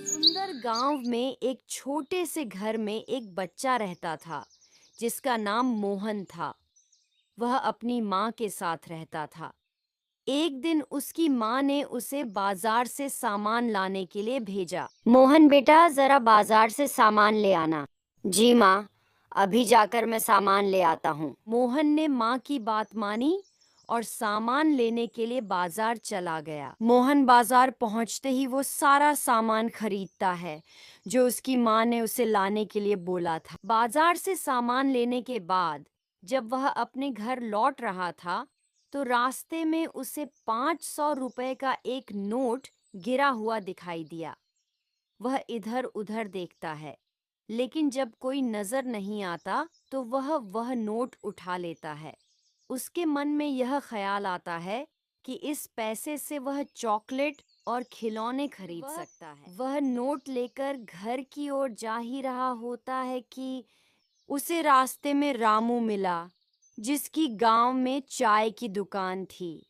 सुंदर गांव में एक छोटे से घर में एक बच्चा रहता था जिसका नाम मोहन था। वह अपनी माँ के साथ रहता था। एक दिन उसकी माँ ने उसे बाजार से सामान लाने के लिए भेजा। मोहन बेटा, जरा बाजार से सामान ले आना। जी माँ, अभी जाकर मैं सामान ले आता हूँ। मोहन ने माँ की बात मानी और सामान लेने के लिए बाजार चला गया। मोहन बाजार पहुंचते ही वो सारा सामान खरीदता है जो उसकी माँ ने उसे लाने के लिए बोला था। बाजार से सामान लेने के बाद जब वह अपने घर लौट रहा था तो रास्ते में उसे 500 रुपए का एक नोट गिरा हुआ दिखाई दिया। वह इधर उधर देखता है, लेकिन जब कोई नजर नहीं आता तो वह नोट उठा लेता है। उसके मन में यह ख्याल आता है कि इस पैसे से वह चॉकलेट और खिलौने खरीद सकता है। वह नोट लेकर घर की ओर जा ही रहा होता है कि उसे रास्ते में रामू मिला, जिसकी गांव में चाय की दुकान थी।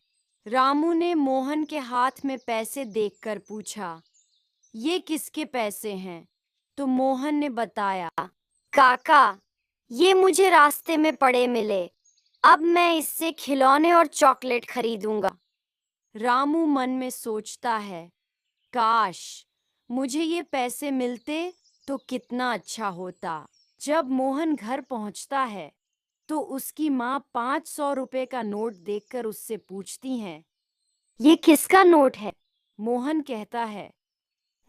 रामू ने मोहन के हाथ में पैसे देखकर पूछा, ये किसके पैसे हैं? तो मोहन ने बताया, काका, ये मुझे रास्ते में पड़े मिले। अब मैं इससे खिलौने और चॉकलेट खरीदूंगा। रामू मन में सोचता है, काश मुझे ये पैसे मिलते तो कितना अच्छा होता। जब मोहन घर पहुंचता है तो उसकी माँ 500 रुपए का नोट देखकर उससे पूछती हैं। ये किसका नोट है? मोहन कहता है,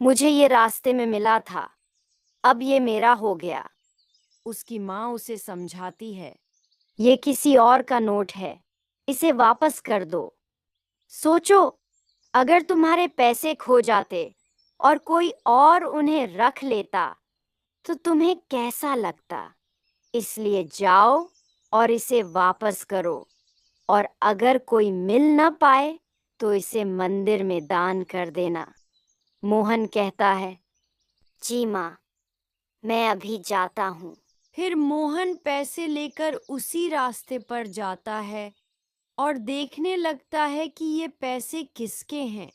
मुझे ये रास्ते में मिला था, अब ये मेरा हो गया। उसकी माँ उसे समझाती है, ये किसी और का नोट है, इसे वापस कर दो। सोचो, अगर तुम्हारे पैसे खो जाते और कोई और उन्हें रख लेता तो तुम्हें कैसा लगता? इसलिए जाओ और इसे वापस करो, और अगर कोई मिल न पाए तो इसे मंदिर में दान कर देना। मोहन कहता है, जी माँ, मैं अभी जाता हूँ। फिर मोहन पैसे लेकर उसी रास्ते पर जाता है और देखने लगता है कि ये पैसे किसके हैं।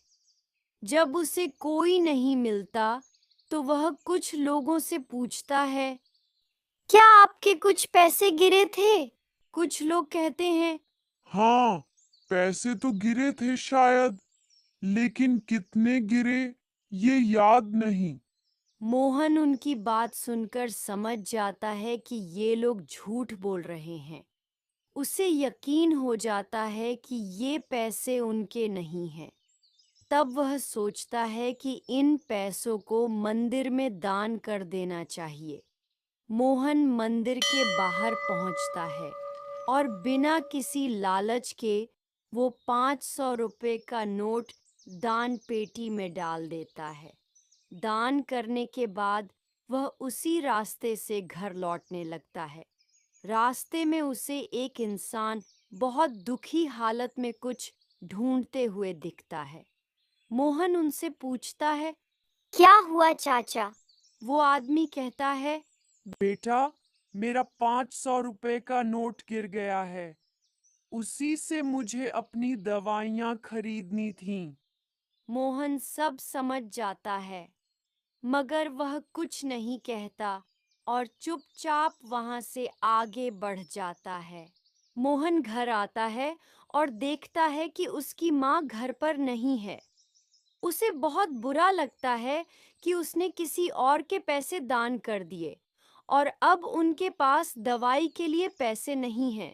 जब उसे कोई नहीं मिलता तो वह कुछ लोगों से पूछता है। क्या आपके कुछ पैसे गिरे थे? कुछ लोग कहते हैं, हाँ, पैसे तो गिरे थे शायद, लेकिन कितने गिरे ये याद नहीं। मोहन उनकी बात सुनकर समझ जाता है कि ये लोग झूठ बोल रहे हैं। उसे यकीन हो जाता है कि ये पैसे उनके नहीं हैं। तब वह सोचता है कि इन पैसों को मंदिर में दान कर देना चाहिए। मोहन मंदिर के बाहर पहुंचता है और बिना किसी लालच के वो 500 रुपए का नोट दान पेटी में डाल देता है। दान करने के बाद वह उसी रास्ते से घर लौटने लगता है। रास्ते में उसे एक इंसान बहुत दुखी हालत में कुछ ढूंढते हुए दिखता है। मोहन उनसे पूछता है। क्या हुआ चाचा? वो आदमी कहता है, बेटा, मेरा 500 रुपए का नोट गिर गया है। उसी से मुझे अपनी दवाइयाँ खरीदनी थीं। मोहन सब समझ जाता है, मगर वह कुछ नहीं कहता और चुपचाप वहां से आगे बढ़ जाता है। मोहन घर आता है और देखता है कि उसकी माँ घर पर नहीं है। उसे बहुत बुरा लगता है कि उसने किसी और के पैसे दान कर दिए और अब उनके पास दवाई के लिए पैसे नहीं हैं।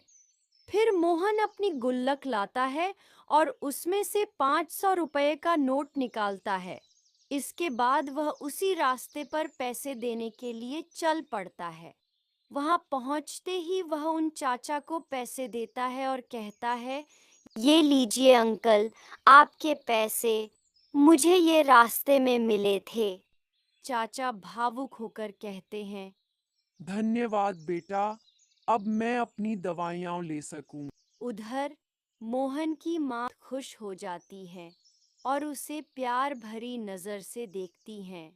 फिर मोहन अपनी गुल्लक लाता है और उसमें से 500 रुपए का नोट निकालता है। इसके बाद वह उसी रास्ते पर पैसे देने के लिए चल पड़ता है। वहां पहुंचते ही वह उन चाचा को पैसे देता है और कहता है, ये लीजिए अंकल, आपके पैसे मुझे ये रास्ते में मिले थे। चाचा भावुक होकर कहते हैं। धन्यवाद बेटा, अब मैं अपनी दवाइयाँ ले सकूं। उधर मोहन की माँ खुश हो जाती है और उसे प्यार भरी नजर से देखती हैं।